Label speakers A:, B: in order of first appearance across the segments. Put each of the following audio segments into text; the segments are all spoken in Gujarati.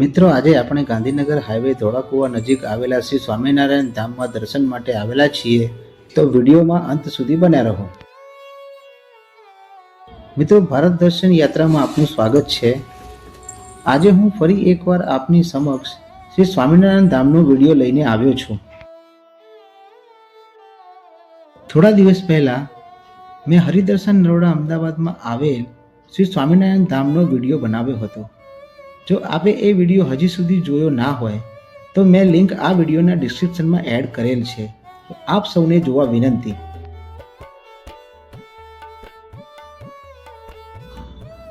A: મિત્રો, આજે આપણે ગાંધીનગર હાઈવે ધોળાકુવા નજીક આવેલા શ્રી સ્વામિનારાયણ ધામમાં દર્શન માટે આવેલા છીએ, તો વિડીયોમાં અંત સુધી બન્યા રહો. મિત્રો, ભારત દર્શન યાત્રામાં આપનું સ્વાગત છે. આજે હું ફરી એકવાર આપની સમક્ષ શ્રી સ્વામિનારાયણ ધામનો વિડીયો લઈને આવ્યો છું. થોડા દિવસ પહેલા મેં હરિદર્શન નરોડા અમદાવાદમાં આવેલ શ્રી સ્વામિનારાયણ ધામનો વિડીયો બનાવ્યો હતો. જો આપે એ વિડીયો હજી સુધી જોયો ના હોય તો મેં લિંક આ વિડીયોના ડિસ્ક્રિપ્શનમાં એડ કરેલ છે. આપ સૌને જોવા વિનંતી.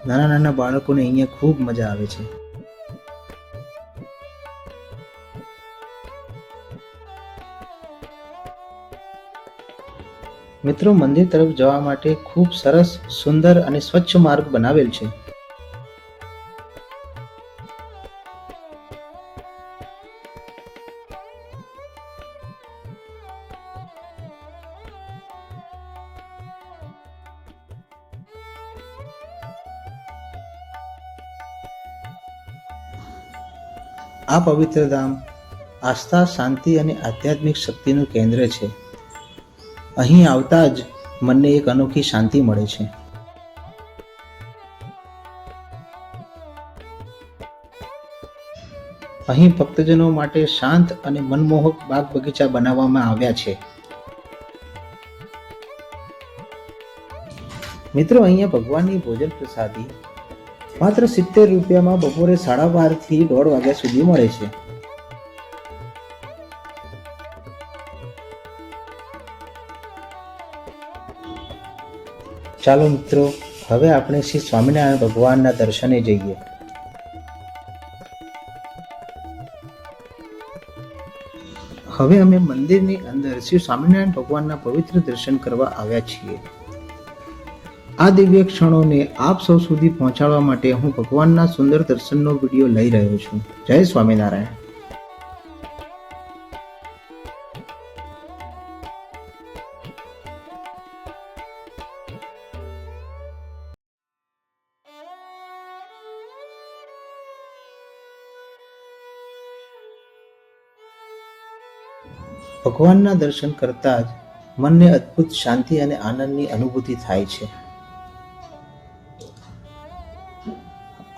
A: નાના નાના બાળકોને અહીંયા ખૂબ મજા આવે છે. મિત્રો, મંદિર તરફ જવા માટે ખૂબ સરસ, સુંદર અને સ્વચ્છ માર્ગ બનાવેલ છે. આ પવિત્ર ધામ આસ્થા, શાંતિ અને આધ્યાત્મિક શક્તિનું કેન્દ્ર છે. અહીં આવતા જ મનને એક અનોખી શાંતિ મળે છે. અહીં ભક્તજનો માટે શાંત અને મનમોહક બાગ બગીચા બનાવવામાં આવ્યા છે. મિત્રો, અહીંયા ભગવાનની ભોજન પ્રસાદી માત્ર 70 રૂપિયામાં બપોરે 12:30 થી 1:30 વાગ્યા સુધી મળે છે. ચાલો મિત્રો, હવે આપણે શ્રી સ્વામિનારાયણ ભગવાનના દર્શને જઈએ. હવે અમે મંદિરની અંદર શ્રી સ્વામિનારાયણ ભગવાનના પવિત્ર દર્શન કરવા આવ્યા છીએ. આ દિવ્ય ક્ષણોને આપ સૌ સુધી પહોંચાડવા માટે હું ભગવાનના સુંદર દર્શનનો વિડીયો લઈ રહ્યો છું. જય સ્વામિનારાયણ. ભગવાનના દર્શન કરતા જ મનને અદ્ભુત શાંતિ અને આનંદની અનુભૂતિ થાય છે.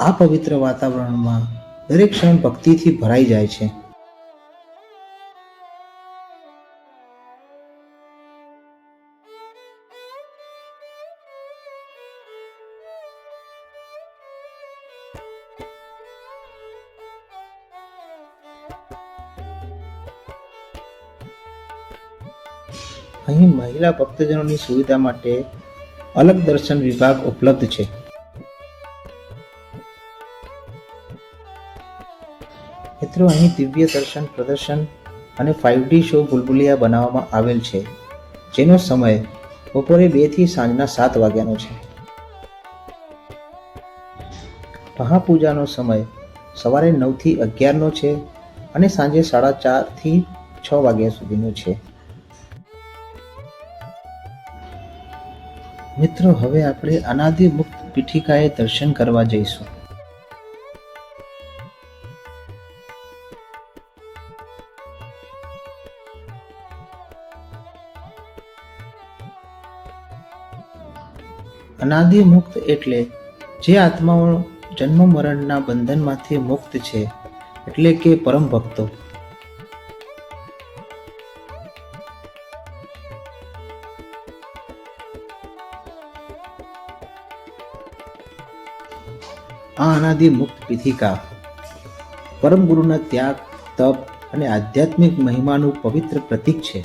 A: આ પવિત્ર વાતાવરણમાં દરેક ક્ષણ ભક્તિથી ભરાઈ જાય છે. અહીં મહિલા ભક્તજનોની સુવિધા માટે અલગ દર્શન વિભાગ ઉપલબ્ધ છે. મિત્રો, અહીં દિવ્ય દર્શન પ્રદર્શન અને 5D શો ભૂલભુલૈયા બનાવવામાં આવેલ છે, જેનો સમય બપોરે 2 થી સાંજના 7 વાગ્યાનો છે. મહાપૂજાનો સમય સવારે 9 થી 11 નો છે અને સાંજે 4:30 થી 6 વાગ્યા સુધીનો છે. મિત્રો, હવે આપણે અનાદિ મુક્ત પીઠિકાએ દર્શન કરવા જઈશું. અનાદિ મુક્ત એટલે જે આત્માઓ જન્મ મરણના બંધનમાંથી મુક્ત છે, એટલે કે પરમ ભક્તો. આ અનાદિ મુક્ત પીઠિકા પરમ ગુરુના ત્યાગ, તપ અને આધ્યાત્મિક મહિમાનું પવિત્ર પ્રતીક છે.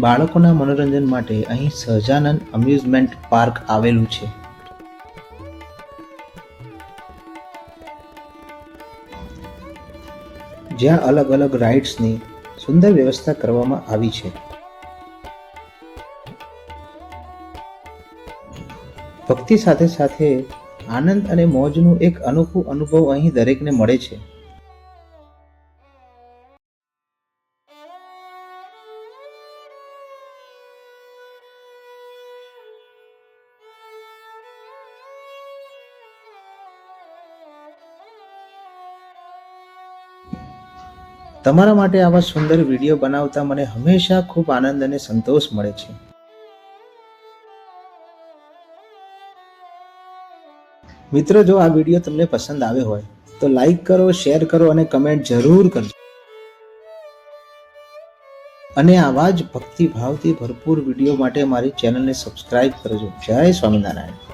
A: બાળકોના મનોરંજન માટે અહીં સહજાનંદ અમ્યુઝમેન્ટ પાર્ક આવેલું છે. જ્યાં અલગ અલગ રાઇડ્સની સુંદર વ્યવસ્થા કરવામાં આવી છે. ભક્તિ સાથે સાથે આનંદ અને મોજનું એક અનોખું અનુભવ અહીં દરેકને મળે છે. તમારા માટે આવા સુંદર વિડીયો બનાવતા મને હંમેશા ખૂબ આનંદ અને સંતોષ મળે છે. મિત્રો, જો આ વિડીયો તમને પસંદ આવ્યો હોય તો લાઈક કરો, શેર કરો અને કમેન્ટ જરૂર કરજો. અને આવા જ ભક્તિભાવથી ભરપૂર વિડીયો માટે મારી ચેનલને સબસ્ક્રાઇબ કરજો. જય સ્વામિનારાયણ.